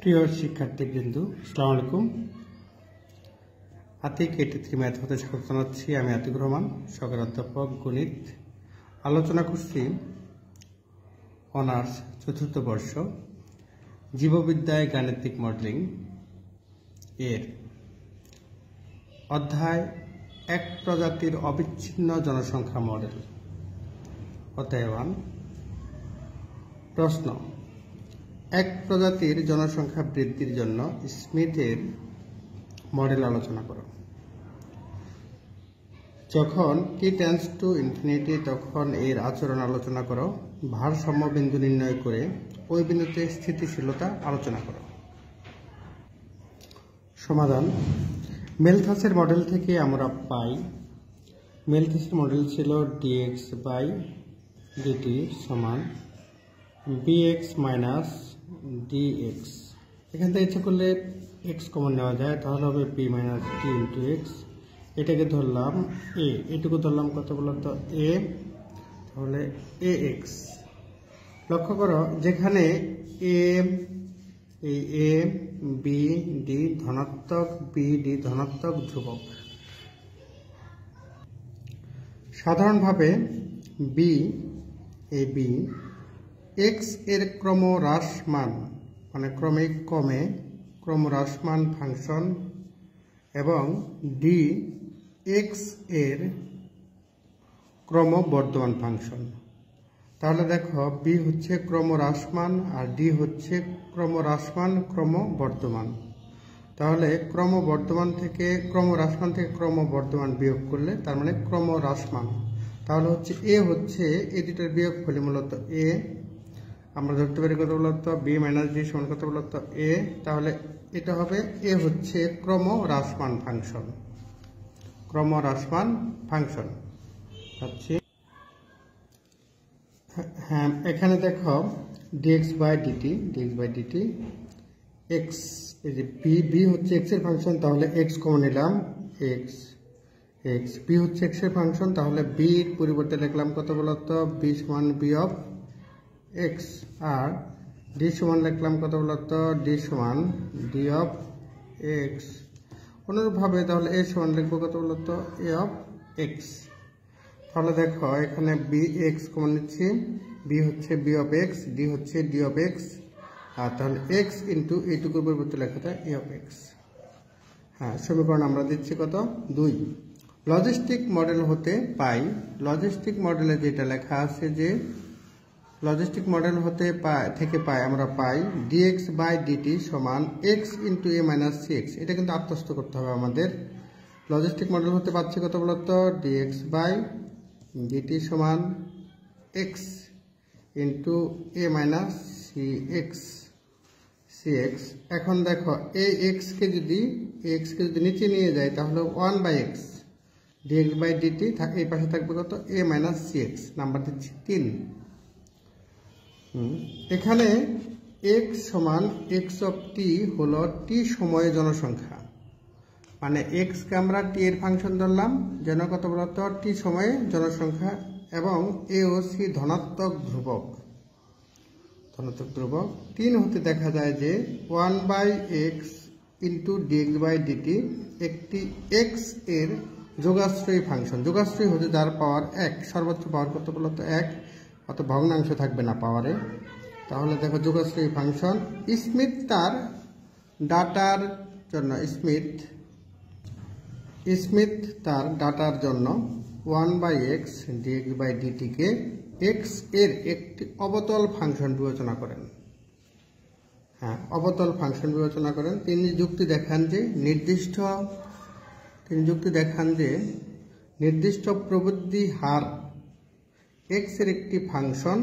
প্রিয় শিক্ষার্থীবৃন্দ, আসসালামু আলাইকুম। আতিক 83 ম্যাথ হতে স্বাগত জানাচ্ছি। আমি আতিকুর রহমান, সহকারী অধ্যাপক গণিত। আলোচনা করছি অনার্স চতুর্থ বর্ষ জীববিদ্যায় গাণিতিক মডেলিং এর অধ্যায় এক প্রজাতির অবিচ্ছিন্ন জনসংখ্যা মডেল। অধ্যায় 1। প্রশ্ন: এক প্রজাতির জনসংখ্যা বৃদ্ধির জন্য স্মিথের মডেল আলোচনা করো। যখন t টেন্ডস টু ইনফিনিটি তখন এর আচরণ আলোচনা করো। ভারসাম্য বিন্দু নির্ণয় করে ওই বিন্দুতে স্থিতিশীলতা আলোচনা করো। সমাধান: মেলথাসের মডেল থেকে আমরা পাই, মেলথাসের মডেল ছিল dx বাই dt সমান bx মাইনাস dx। এখান থেকে ইচ্ছা করলে x কমন নেওয়া যায়, তাহলে হবে b minus d into x. এটাকে ধরলাম a, এটুকু ধরলাম কত বলতো a, তাহলে ax। লক্ষ্য করো যেখানে a b d ধনাত্মক, b d ধনাত্মক ধ্রুবক। সাধারণভাবে b x এর ক্রমহ্রাসমান মানে ক্রমিক কমে ক্রমহ্রাসমান ফাংশন এবং d x এর ক্রমবর্ধমান ফাংশন। তাহলে দেখো b হচ্ছে ক্রমহ্রাসমান আর d হচ্ছে ক্রমহ্রাসমান ক্রমবর্ধমান। তাহলে ক্রমবর্ধমান থেকে ক্রমহ্রাসমান থেকে ক্রমবর্ধমান বিয়োগ করলে তার মানে ক্রমহ্রাসমান। তাহলে হচ্ছে a হচ্ছে এই দুটার বিয়োগ ফলে মূলত a। আমরা ধরতে পারি কত বলতো b মাইনাস d সমান কত বলতো a। তাহলে এটা হবে a হচ্ছে ক্রমহ্রাসমান ফাংশন, ক্রমহ্রাসমান ফাংশন হচ্ছে। হ্যাঁ, এখানে দেখো dx বাই dt x, এই যে b হচ্ছে x এর ফাংশন, তাহলে x কমন নিলাম x b হচ্ছে x এর ফাংশন, তাহলে b এর পরিবর্তে লিখলাম কত বলতো b সমান b অফ x। আর d সমান লিখলাম কত বলতো d সমান d অফ x। অনুরূপভাবে তাহলে a সমান লিখবো কত বলতো a অফ x। তাহলে দেখো এখানে bx কমন নিচ্ছি, b হচ্ছে b অফ x, d হচ্ছে d অফ x। আর তাহলে x ইন্টু এইটুকুর পরিবর্তে লেখা যায় a অফ x। হ্যাঁ, সমীকরণ আমরা দিচ্ছি কত 2। লজিস্টিক মডেল হতে পাই, লজিস্টিক মডেলে যেটা লেখা আছে যে লজিস্টিক মডেল হতে থেকে পাই আমরা পাই dx বাই dt সমান x into a minus cx। এটা কিন্তু আত্মস্থ করতে হবে আমাদের। লজিস্টিক মডেল হতে পাচ্ছি কত বলতো dx বাই dt সমান x into a minus cx। এখন দেখো এই x কে যদি নিচে নিয়ে যায় তাহলে 1 by x dx by dt, এই পাশে থাকবে কত a মাইনাস cx। নাম্বার দিচ্ছি 3। এখানে x সমান x অফ t হলো t সময়ে জনসংখ্যা, মানে x কে আমরা t এর ফাংশন ধরলাম যেন কত বলতো t সময়ে জনসংখ্যা, এবং a ও c ধনাত্মক ধ্রুবক। 3 হতে দেখা যায় যে 1 by x into dx by dt একটি x এর যোগাশ্রয়ী ফাংশন। যোগাশ্রয়ী হচ্ছে যার পাওয়ার 1, সর্বোচ্চ পাওয়ার কত বলতো 1, অত ভগ্নাংশ থাকবে না পাওয়ারে। তাহলে দেখো যোগাশ্রয়ী ফাংশন। স্মিথ তার ডাটার জন্য স্মিথ তার ডাটার জন্য 1 by x dx by dt কে x এর একটি অবতল ফাংশন বিবেচনা করেন। হ্যাঁ, অবতল ফাংশন বিবেচনা করেন। তিনি যুক্তি দেখান যে নির্দিষ্ট প্রবৃদ্ধি হার x এর একটি ফাংশন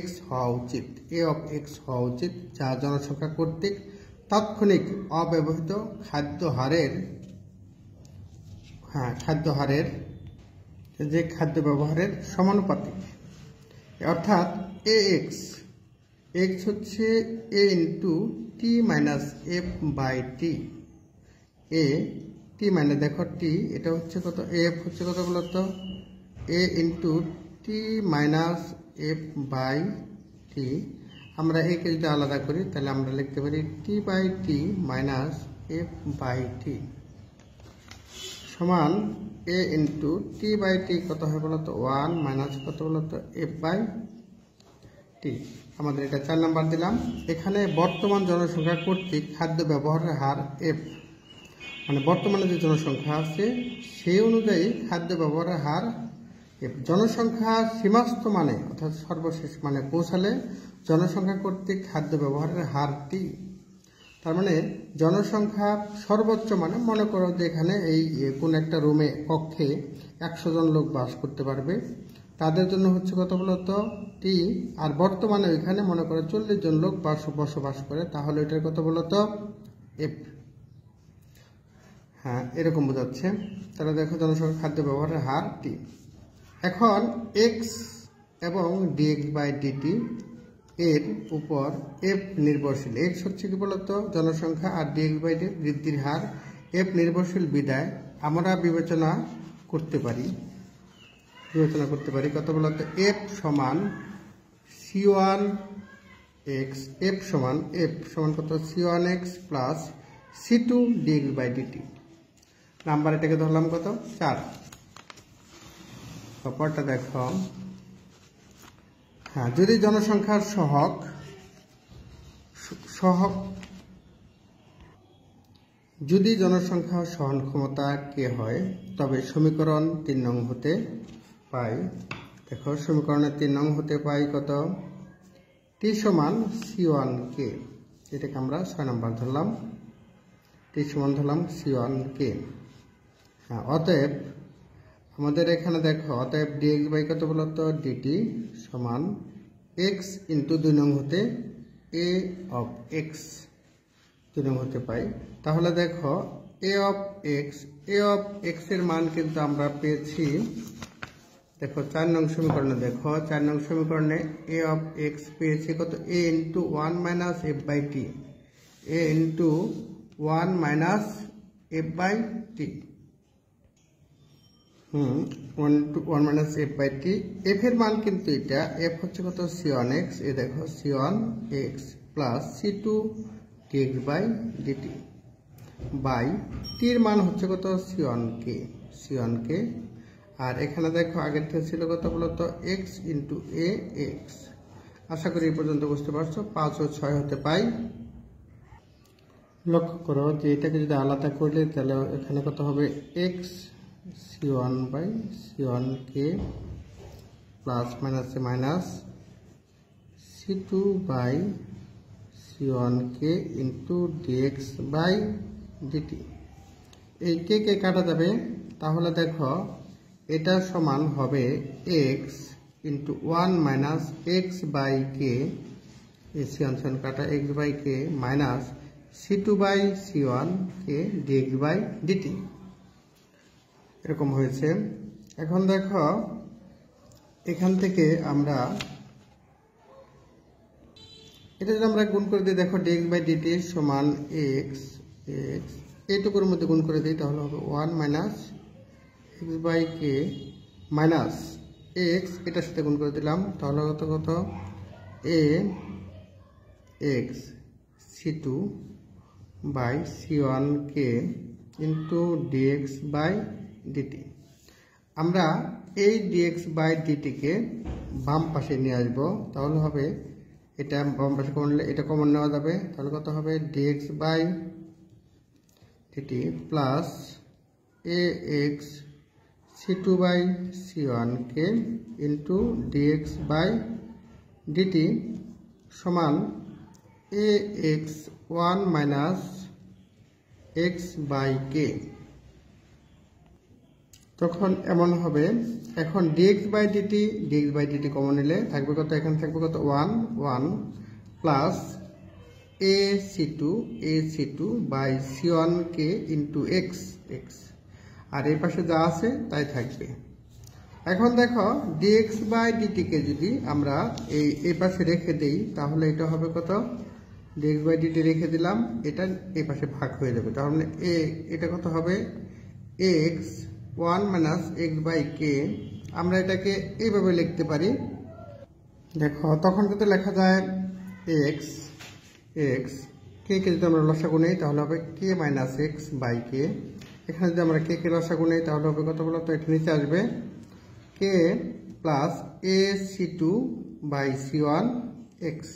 x হওয়া উচিত, a অফ x হওয়া উচিত, যা জনসংখ্যা কর্তৃক তাৎক্ষণিক অব্যবহৃত খাদ্য ব্যবহারের সমানুপাতিক। অর্থাৎ x হচ্ছে a into t minus f by t। t মানে দেখো t, এটা হচ্ছে কত f হচ্ছে কত বলতো a into t minus f by t। আমরা a কে যদি আলাদা করি তাহলে আমরা লিখতে পারি t by t minus F by t সমান a into t by t কত হয় বলতো 1 মাইনাস কত বলতো এফ বাই টি। আমাদের এটা 4 নাম্বার দিলাম। এখানে বর্তমান জনসংখ্যা কর্তৃক খাদ্য ব্যবহারের হার এফ, মানে বর্তমানে যে জনসংখ্যা আছে সেই অনুযায়ী খাদ্য ব্যবহারের হার এফ। জনসংখ্যা সীমাস্থ মানে অর্থাৎ সর্বশেষ মানে পৌঁছালে জনসংখ্যা কর্তৃক খাদ্য ব্যবহারের হার টি। তার মানে জনসংখ্যা সর্বোচ্চ মানে মনে করো যে এখানে এই কোন একটা রুমে কক্ষে 100 জন লোক বাস করতে পারবে, তাদের জন্য হচ্ছে কত বলতো টি। আর বর্তমানে ওইখানে মনে করো 40 জন লোক বসবাস করে, তাহলে এটার কত বলতো এফ। হ্যাঁ, এরকম বোঝাচ্ছে। তাহলে দেখো জনসংখ্যা খাদ্য ব্যবহারের হার টি। এখন এক্স এবং ডিএক্স বাই ডিটি এর উপর এফ নির্ভরশীল। এক্স হচ্ছে কি বলতো জনসংখ্যা, আর ডিএক্স বাই ডি বৃদ্ধির হার। এফ নির্ভরশীল বিদায় আমরা বিবেচনা করতে পারি কত বলতো এফ সমান c1 x, এফ সমান কত c1 x plus c2 dx by dt। Number এটাকে ধরলাম কত 4। ব্যাপারটা দেখো, হ্যাঁ, যদি জনসংখ্যার সহগ যদি জনসংখ্যা সহন ক্ষমতা কে হয় তবে সমীকরণ 3 নং হতে পাই। দেখো সমীকরণের 3 নং হতে পাই কত টি সমান c1 কে। এটাকে আমরা 6 নাম্বার ধরলাম, টি সমান ধরলাম c1 কে। হ্যাঁ, অতএব আমাদের এখানে দেখো অতএব dx বাই কত বলতো dt সমান x ইন্টু 2 নং হতে a অফ x 2 নং হতে পাই। তাহলে দেখো a অফ x এর মান কিন্তু আমরা পেয়েছি। দেখো 4 নং সমীকরণে দেখো 4 নং সমীকরণে a অফ x পেয়েছি কত a into 1 minus f by t, a into 1 minus f by t। 1 minus F by T. F এর মান কিন্তু এটা, এফ হচ্ছে কত c1 x, এ দেখো c1 x plus c2 dx by dt by টির মান হচ্ছে কত c1 k। আর এখানে দেখো আগের থেকে ছিল কত বলতো x ইন্টু a x। আশা করি এই পর্যন্ত বুঝতে পারছো। 5 ও 6 হতে পাই। লক্ষ্য করো যে এটাকে যদি আলাদা করলে তাহলে এখানে কত হবে x c1 by c1 k plus minus minus c2 by c1 k into dx by dt। এই কে কে কাটা যাবে, তাহলে দেখো এটা সমান হবে x into 1 minus x by k, এই c1 কাটা x by k minus c2 by c1 k dx by dt। এরকম হয়েছে। এখন দেখো এখান থেকে আমরা এটা যদি আমরা গুণ করে দিই, দেখো dx বাই dt সমান x এইটুকুর মধ্যে গুণ করে দিই তাহলে হবে 1 minus x by k minus x, এটার সাথে গুণ করে দিলাম তাহলে কত a x c2 by c1 k into dx by dt। আমরা এই dx বাই dt কে বাম পাশে নিয়ে আসবো, তাহলে হবে এটা বাম পাশে কমন নিলে এটা কমন নেওয়া যাবে, তাহলে কত হবে dx by dt plus ax c2 by c1 k into dx by dt সমান ax 1 minus x by k। তখন এমন হবে, এখন dx বাই dt কমন নিলে থাকবে কত, এখানে থাকবে কত 1 plus ac2 by c1 k into x, আর এই পাশে যা আছে তাই থাকবে। এখন দেখো dx বাই dt কে যদি আমরা এই পাশে রেখে দেই তাহলে এটা হবে কত dx বাই dt রেখে দিলাম, এটা এই পাশে ভাগ হয়ে যাবে, তাহলে এটা কত হবে x 1 minus x by k। আমরা এটাকে এইভাবে লিখতে পারি। দেখো তখন কিন্তু লেখা যায় এক্স এক্স কে কে যদি আমরা লসাগু নেই তাহলে হবে কে মাইনাস এক্স বাই কে। এখানে যদি আমরা কে কে লসাগু নেই তাহলে হবে কত বলতো, এটা নিচে আসবে কে plus a c two by C one x.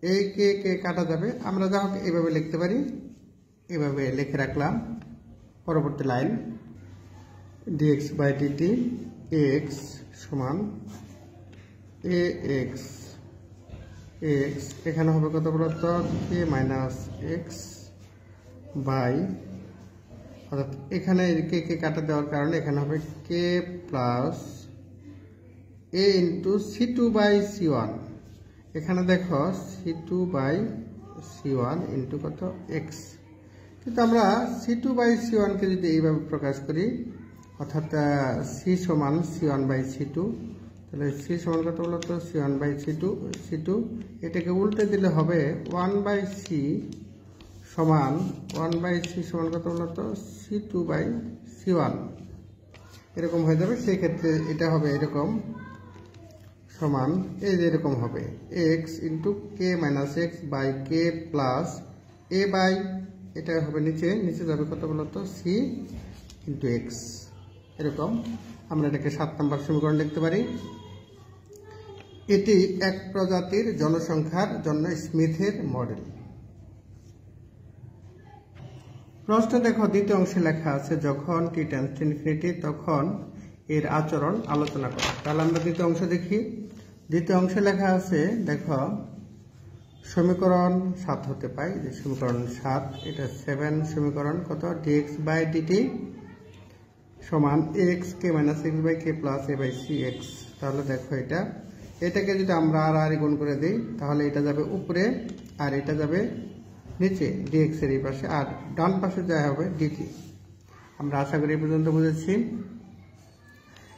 এই কে কে কাটা যাবে, আমরা যা হোক এইভাবে লিখতে পারি, এভাবে লিখে রাখলাম। পরবর্তী line DX by DT X সমান এ এক্স এক্স, এখানে হবে কত বলতো কে মাইনাস এক্স বাই, অর্থাৎ এখানে কে কে কাটা দেওয়ার কারণে এখানে হবে K plus A into C two by C one. এখানে দেখো C two by C one into কত এক্স। কিন্তু আমরা সি টু বাই সি ওয়ানকে যদি এইভাবে প্রকাশ করি, অর্থাৎ সি সমান C one by C two, তাহলে সি সমান কত বলতো C one by C two, এটাকে উল্টে দিলে হবে ওয়ান বাই সি সমান কত বলতো C two by C one, এরকম হয়ে যাবে। সেই ক্ষেত্রে এটা হবে এরকম সমান, এই যে এরকম হবে X into K minus X by K plus A by, এটা হবে নিচে যাবে কত বলতো সি ইন্টু এক্স। এরকম আমরা এটাকে 7 নম্বর সমীকরণ লিখতে পারি। এটি এক প্রজাতির জনসংখ্যার জন্য স্মিথের মডেল। প্রশ্ন দেখো, দ্বিতীয় অংশে লেখা আছে যখন টি টেন্ডস টু ইনফিনিটি তখন এর আচরণ আলোচনা করো। তাহলে আমরা দ্বিতীয় অংশ দেখি। দ্বিতীয় অংশে লেখা আছে দেখো সমীকরণ 7 হতে পাই, যে সমীকরণ 7, এটা 7 সমীকরণ কত ডিএক্স বাই ডিটি সমান X K minus X by K plus A by C X. তাহলে দেখো এটাকে যদি আমরা আর গুণ করে দিই তাহলে এটা যাবে উপরে আর এটা যাবে নিচে ডিএক্স এর এই পাশে, আর ডান পাশে যা হবে ডিটি। আমরা আশা করি এই পর্যন্ত বুঝেছি।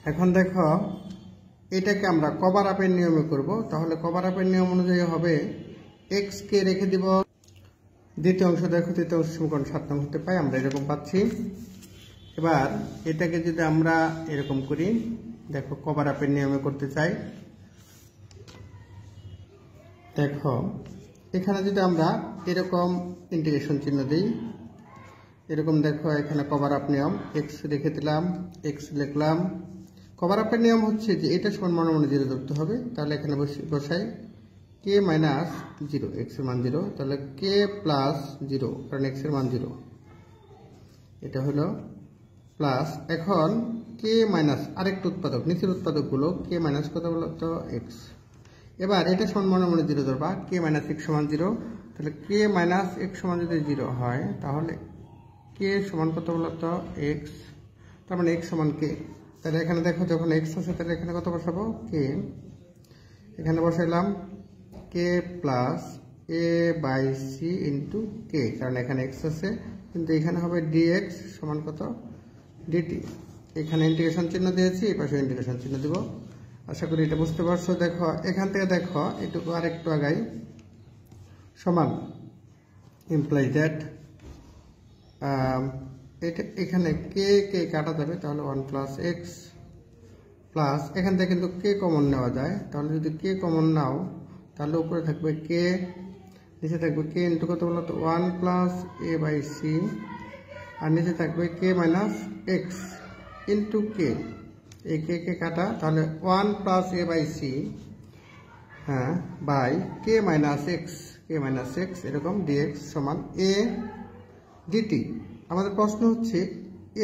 এখন দেখো এটাকে আমরা কভার আপের নিয়মে করব। তাহলে কভার আপের নিয়ম অনুযায়ী হবে এক্স কে রেখে দিব। দ্বিতীয় অংশ দেখো, তৃতীয় অংশ সমীকরণ 7 নং হতে পাই, আমরা এরকম পাচ্ছি। এবার এটাকে যদি আমরা এরকম করি, দেখো কভার আপের নিয়মে করতে চাই, দেখো এখানে যদি আমরা এরকম ইন্টিগ্রেশন চিহ্ন দিই, এরকম দেখো এখানে কভার আপ নিয়ম, এক্স রেখে দিলাম, এক্স লিখলাম। কভার আপের নিয়ম হচ্ছে যে এটা সমান মনে মনে 0 ধরতে হবে। তাহলে এখানে বসাই কে মাইনাস 0, এক্স এর মান 0, তাহলে কে প্লাস 0 কারণ এক্স এর মান 0, এটা হলো প্লাস। এখন কে মাইনাস আরেকটা উৎপাদক, নিচের উৎপাদকগুলো কে মাইনাস কত বলতো এক্স। এবার এটা সমান মনে মনে 0 ধরবা, কে মাইনাস এক্স সমান 0, তাহলে কে মাইনাস এক্স সমান যদি 0 হয় তাহলে কে সমান কত বলতো এক্স, তার মানে এক্স সমান কে। তাহলে এখানে দেখো যখন এক্স আছে তাহলে এখানে কত বসাবো কে, এখানে বসাইলাম K plus A by C into K, কারণ এখানে এক্স আছে, কিন্তু এখানে হবে ডিএক্স সমান কত ডিটি। এখানে ইন্টিগ্রেশন চিহ্ন দিয়েছি, এই পাশে ইন্টিগ্রেশন চিহ্ন দিব। আশা করি এটা বুঝতে পারছো। দেখো এখান থেকে দেখো এটুকু আরেকটু আগাই, সমান ইমপ্লাই দ্যাট এটা এখানে কে কে কাটা যাবে, তাহলে 1 প্লাস এক্স প্লাস, এখান থেকে কিন্তু কে কমন নেওয়া যায়, তাহলে যদি কে কমন নাও তাহলে উপরে থাকবে কে, নিচে থাকবে কে ইন্টু কত বলতো 1 প্লাস এ বাই সি, আর নিচে থাকবে কে মাইনাস এক্স ইন্টু কে। এই কে কে কাটা, তাহলে 1 প্লাস এ বাই সি হ্যাঁ বাই কে মাইনাস এক্স এরকম ডিএক্স সমান এ ডিটি। আমাদের প্রশ্ন হচ্ছে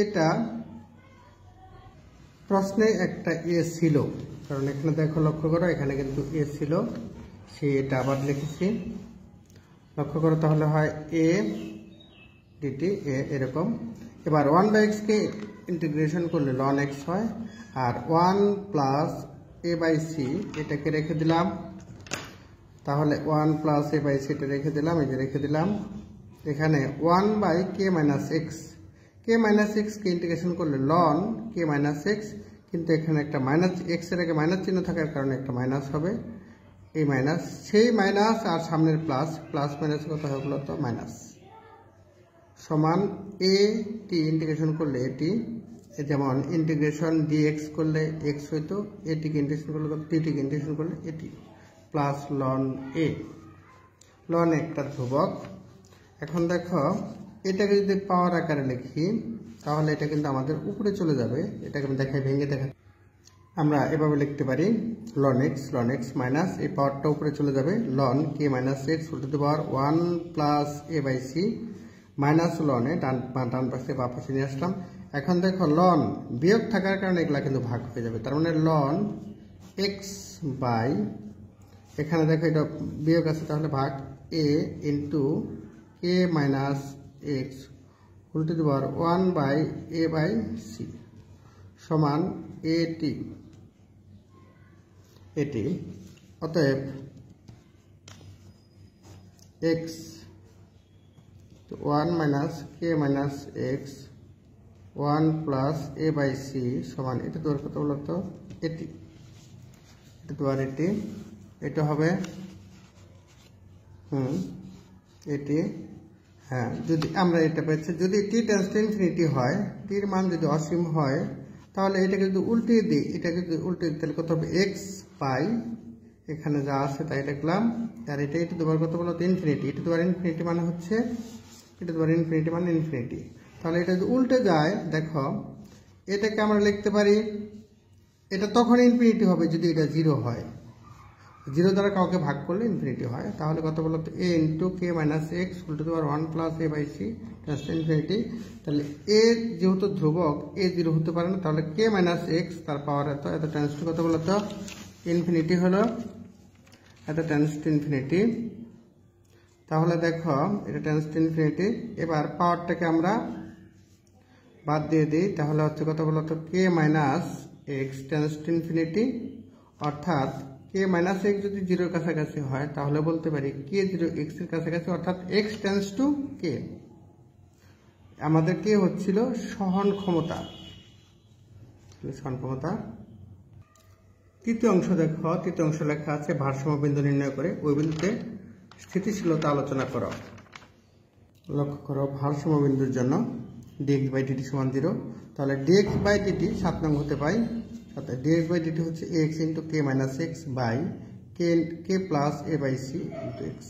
এটা প্রশ্নে একটা এ ছিল, কারণ এখানে দেখো লক্ষ্য করো এখানে কিন্তু এ ছিল, সে এটা আবার লিখেছি, লক্ষ্য করো তাহলে হয় এ ডিটি এ এরকম। এবার 1 বাই এক্স কে ইন্টিগ্রেশন করলে ln x হয়, আর 1 প্লাস এ বাই সি এটাকে রেখে দিলাম, তাহলে 1 প্লাস এ বাই সি এটা রেখে দিলাম, এই যে রেখে দিলাম। এখানে 1 by K minus X, K minus X কে ইন্টিগ্রেশন করলে ln কে মাইনাস এক্স, কিন্তু এখানে একটা মাইনাস এক্স এর আগে মাইনাস চিহ্ন থাকার কারণে একটা মাইনাস হবে, এই মাইনাস সেই মাইনাস আর সামনের প্লাস, প্লাস মাইনাস কত হবে বলতো মাইনাস, সমান এ টি ইন্টিগ্রেশন করলে এটি, যেমন ইন্টিগ্রেশন ডিএক্স করলে এক্স হইতো, এটিকে ইন্টিগ্রেশন করলে ডিটিকে ইন্টিগ্রেশন করলে এটি, প্লাস লন এ। লন একটা ধ্রুবক। এখন দেখো এটাকে যদি পাওয়ার আকারে লিখি তাহলে এটা কিন্তু আমাদের উপরে চলে যাবে। এটাকে আমি দেখাই, ভেঙে দেখা। আমরা এভাবে লিখতে পারি লন এক্স মাইনাস এই পাওয়ারটা উপরে চলে যাবে, ln K minus X whole to the power 1 plus A by C minus ln A, ডান পাশে বা পাশে নিয়ে আসলাম। এখন দেখো লন বিয়োগ থাকার কারণে এগুলা কিন্তু ভাগ হয়ে যাবে, তার মানে লন এক্স বাই, এখানে দেখো এটা বিয়োগ আছে তাহলে ভাগ A into K minus X whole to the power 1 by A by C সমান এটি। অতএব X 1 minus K minus X 1 plus A by C সমান, এটা তো কত বলতো এটি, এটা তো আর এটি, এটা হবে এটি। হ্যাঁ, যদি আমরা এটা পেয়েছি, যদি টি টেন্ডস টু ইনফিনিটি হয়, টির মান যদি অসীম হয়, তাহলে এটাকে যদি উল্টে দিই, এটাকে যদি উল্টে দিই তাহলে কত হবে এক্স পাই, এখানে যা আছে তাই লিখলাম। আর এটা একটু দুবার কত বলতো ইনফিনিটি, একটু দুবার ইনফিনিটি মানে হচ্ছে এটা দুবার ইনফিনিটি মানে ইনফিনিটি। তাহলে এটা যদি উল্টে যায়, দেখো এটাকে আমরা লিখতে পারি, এটা তখন ইনফিনিটি হবে যদি এটা 0 হয়, 0 দ্বারা কাউকে ভাগ করলে ইনফিনিটি হয়। তাহলে কত বলতো A into K minus X whole to the power 1 plus A by C tends to infinity. তাহলে এ যেহেতু ধ্রুবক, এ 0 হতে পারে না, তাহলে কে মাইনাস এক্স তার পাওয়ার এত টেন্ডস টু কত বলতো ইনফিনিটি হলো, এত টেন্ডস টু ইনফিনিটি। তাহলে দেখো এটা টেন্ডস টু ইনফিনিটি। এবার পাওয়ারটাকে আমরা বাদ দিয়ে দিই, তাহলে হচ্ছে কত বলতো K minus X tends to infinity, অর্থাৎ কে মাইনাস এক্স যদি 0 কাছাকাছি হয় তাহলে বলতে পারি কে 0 এক্স এর কাছাকাছি, অর্থাৎ এক্স টেন্ডস টু কে। আমাদের কে হচ্ছিল সহন ক্ষমতা। তৃতীয় অংশ দেখো, তৃতীয় অংশ লেখা আছে ভারসাম্য বিন্দু নির্ণয় করে ওই বিন্দুতে স্থিতিশীলতা আলোচনা করো। লক্ষ্য করো ভারসাম্য বিন্দুর জন্য dx বাই dt সমান 0, তাহলে dx বাই dt 7 নং হতে পাই, dx বাই dt হচ্ছে x into K minus X by K plus A by C into X.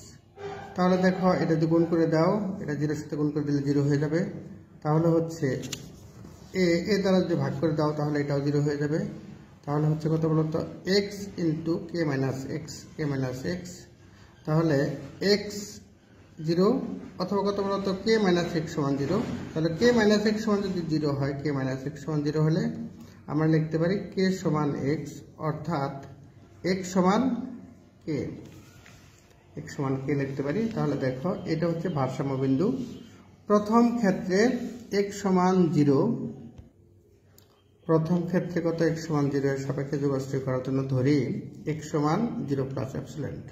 তাহলে দেখো এটা যদি গুণ করে দাও, এটা 0 সাথে গুণ করে দিলে 0 হয়ে যাবে, তাহলে হচ্ছে এ দ্বারা যদি ভাগ করে দাও তাহলে এটাও 0 হয়ে যাবে। তাহলে হচ্ছে কত বলতো x into K minus x, তাহলে এক্স 0 অথবা কত বলতো কে মাইনাস এক্স সমান 0। তাহলে কে মাইনাস এক্স সমান যদি 0 হয়, কে মাইনাস এক্স সমান 0 হলে আমরা লিখতে পারি কে সমান এক্স, অর্থাৎ এক্স সমান কে, লিখতে পারি। তাহলে দেখো এটা হচ্ছে ভারসাম্য বিন্দু। প্রথম ক্ষেত্রে এক্স সমান 0, প্রথম ক্ষেত্রে কত এক্স সমান 0 এর সাপেক্ষে যোগাশ্রয় করার জন্য ধরি এক্স সমান 0 প্লাস অ্যাপসিলুয়েন্ট,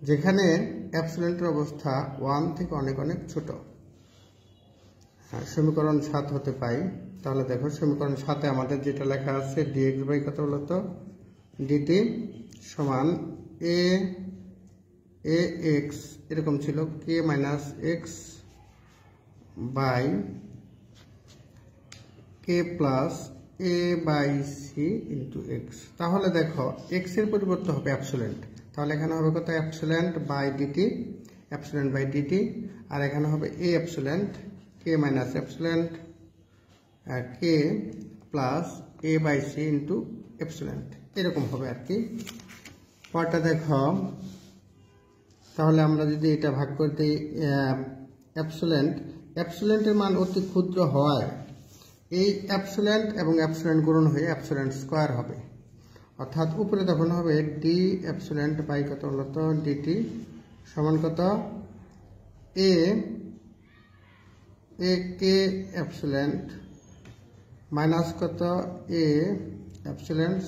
যেখানে অ্যাপসিলুয়েন্টের অবস্থা 1 থেকে অনেক অনেক ছোট। সমীকরণ 7 হতে পাই। তাহলে দেখো সমীকরণ 7 এ আমাদের যেটা লেখা আছে dx বাই কত বলতো dt সমান এ এক্স এরকম ছিল K minus X by K plus A by C into X. তাহলে দেখো এক্স এর পরিবর্তে হবে অ্যাপসিলুয়েন্ট, তাহলে এখানে হবে কত অ্যাপসিলুয়েন্ট বাই ডিটি, আর এখানে হবে A epsilon K minus epsilon K plus A by C into epsilon, এরকম হবে আর কি। পরটা দেখো, তাহলে আমরা যদি এটা ভাগ করে দিই অ্যাপসিলুয়েন্টের মান অতি ক্ষুদ্র হওয়ায় এই অ্যাপসিলুয়েন্ট এবং অ্যাপসিলুয়েন্ট গুণন হয়ে অ্যাপসিলুয়েন্ট স্কয়ার হবে, অর্থাৎ উপরে তখন হবে ডি অ্যাপসিলুয়েন্ট বাই কত বলতো ডিটি সমান কত এ কে অ্যাপসিলুয়েন্ট মাইনাস কত A epsilon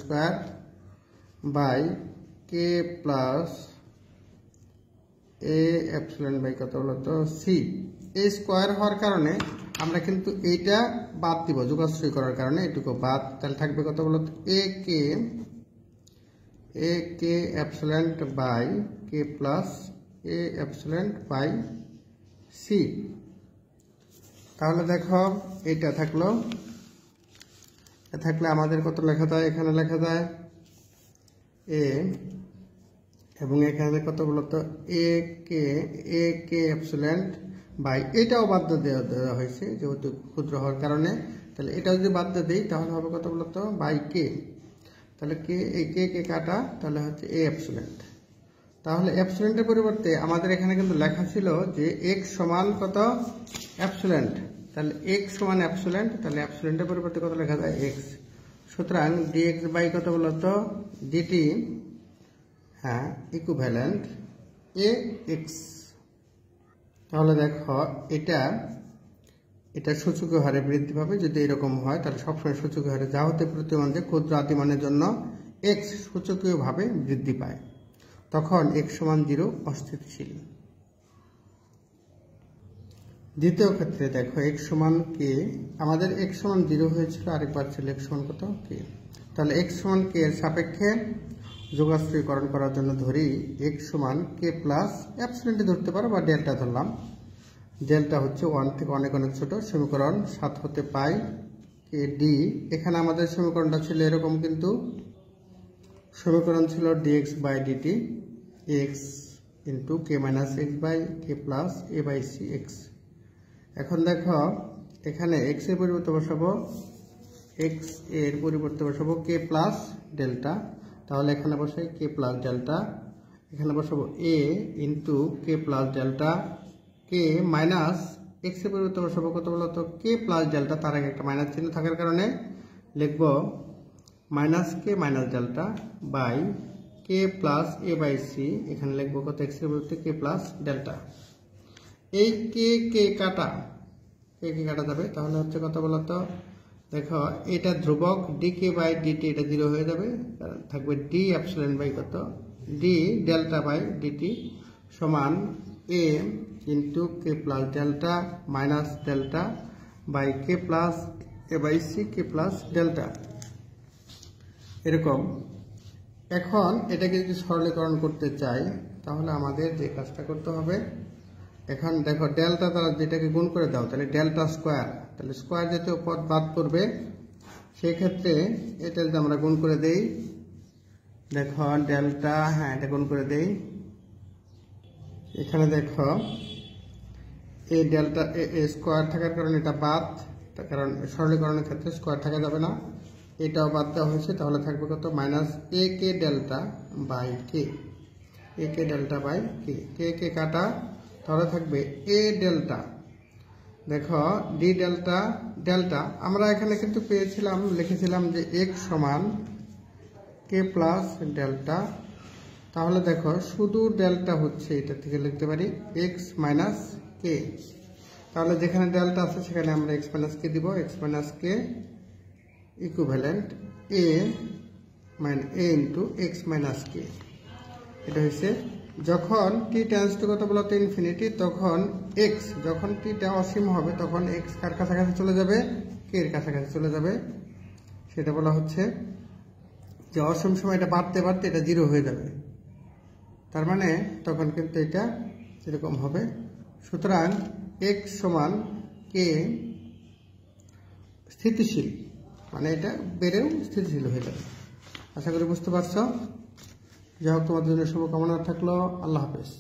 square by K plus A epsilon by কত বলতো সি। এই স্কয়ার হওয়ার কারণে আমরা কিন্তু এইটা বাদ দিব, যোগাশ্রয় করার কারণে এটুকু বাদ, তাহলে থাকবে কত বলতো A K epsilon by K plus A epsilon by C. তাহলে দেখো এইটা থাকলো, থাকলে আমাদের কত লেখা যায়, এখানে লেখা যায় এ এবং এখানে কত বলতো এ কে এপসিলন্ট বাই এটাও বাদ দেওয়া হয়েছে যেহেতু ক্ষুদ্র হওয়ার কারণে। তাহলে এটা যদি বাদ দিই তাহলে হবে কত বলতো বাই কে। তাহলে কে এই কে কাটা তাহলে হচ্ছে এ এপসিলন্ট। তাহলে এপসিলন্টের পরিবর্তে আমাদের এখানে কিন্তু লেখা ছিল যে এক্স সমান কত এপসিলন্ট। তাহলে এক্স সমান এপসিলন্ট, তাহলে এপসিলন্টের পরিবর্তে কত লেখা যায় এক্স। সুতরাং ডিএক্স বাই কত বলতো ডিটি, হ্যাঁ ইকুইভ্যালেন্ট এ এক্স। তাহলে দেখো এটা সূচকীয় হারে বৃদ্ধি পাবে। যদি এরকম হয় তাহলে সবসময় সূচকীয় হারে যা হতে প্রতীয়মান যে ক্ষুদ্র আদিমানের জন্য এক্স সূচকীয়ভাবে বৃদ্ধি পায়, তখন এক্স সমান 0 অস্থিতিশীল। দ্বিতীয় ক্ষেত্রে দেখো এক্স সমান কে, আমাদের এক্স সমান 0 হয়েছিল, আরেকবার ছিল এক্স সমান কত কে। তাহলে এক্স সমান কে এর সাপেক্ষে যোগাশ্রয়ীকরণ করার জন্য ধরি এক্স সমান কে প্লাস এপসিলন্ট ধরতে পারো বা ডেল্টা ধরলাম। ডেল্টা হচ্ছে 1 থেকে অনেক অনেক ছোট, সমীকরণ 7 হতে পাই কে ডি। এখানে আমাদের সমীকরণটা ছিল এরকম, কিন্তু সমীকরণ ছিল DX by DT X into K minus X by K plus A by C X. এখন দেখো এখানে এক্স এর পরিবর্তে বসাবো এক্স এর পরিবর্তে বসাবো কে প্লাস ডেল্টা। তাহলে এখানে বসাই কে প্লাস ডেল্টা, এখানে বসাবো এ ইন্টু কে প্লাস ডেল্টা কে মাইনাস এক্স এর পরিবর্তে বসাবো কত বলতো কে প্লাস ডেল্টা। তার আগে একটা মাইনাস চিহ্ন থাকার কারণে লিখবো minus K minus delta by K plus A by C. এখানে লিখবো কত এক্স এর পরিবর্তে কে প্লাস ডেল্টা। এই কে কাটা যাবে, তাহলে হচ্ছে কত বলতো দেখো এটা ধ্রুবক ডি কে বাই ডিটি, এটা 0 হয়ে যাবে, থাকবে ডি এপসিলন বাই কত ডি ডেল্টা বাই ডিটি সমান A into K plus delta minus delta by K plus A by C K plus delta. এরকম এখন এটাকে যদি সরলীকরণ করতে চাই তাহলে আমাদের যে কাজটা করতে হবে, এখন দেখো ডেল্টা দ্বারা যেটাকে গুণ করে দাও তাহলে ডেল্টা স্কোয়ার, তাহলে স্কোয়ার জাতীয় পদ বাদ পড়বে, সেই ক্ষেত্রে এটা যদি আমরা গুণ করে দেই, দেখো ডেল্টা, হ্যাঁ এটা গুণ করে দেই। এখানে দেখো এই ডেল্টা স্কোয়ার থাকার কারণে এটা বাদ, কারণ সরলীকরণের ক্ষেত্রে স্কোয়ার থাকা যাবে না, এটাও বাদ দেওয়া হয়েছে। তাহলে থাকবে কত minus A K delta by K, A K delta by K, K কাটা, তাহলে থাকবে এ ডেল্টা। দেখো ডি ডেল্টা ডেল্টা আমরা এখানে কিন্তু পেয়েছিলাম, লিখেছিলাম যে এক্স সমান কে প্লাস ডেল্টা। তাহলে দেখো শুধু ডেল্টা হচ্ছে, এটা থেকে লিখতে পারি এক্স মাইনাস কে। তাহলে যেখানে ডেল্টা আছে সেখানে আমরা এক্স মাইনাস কে দিব, এক্স মাইনাস কে ইকুইভ্যালেন্ট এ ইন্টু এক্স মাইনাস কে। এটা হচ্ছে যখন টি টেন্ডস টু কত বলতো ইনফিনিটি, তখন এক্স, যখন টিটা অসীম হবে তখন এক্স কার কাছাকাছি চলে যাবে, কে এর কাছাকাছি চলে যাবে। সেটা বলা হচ্ছে যে অসীম সময় এটা বাড়তে বাড়তে এটা 0 হয়ে যাবে, তার মানে তখন কিন্তু এটা এরকম হবে। সুতরাং এক্স সমান কে স্থিতিশীল, মানে এটা বেড়েও স্থিতিশীল হয়ে যাবে। আশা করি বুঝতে পারছো। যাই হোক, তোমাদের জন্য শুভকামনা থাকলো। আল্লাহ হাফেজ।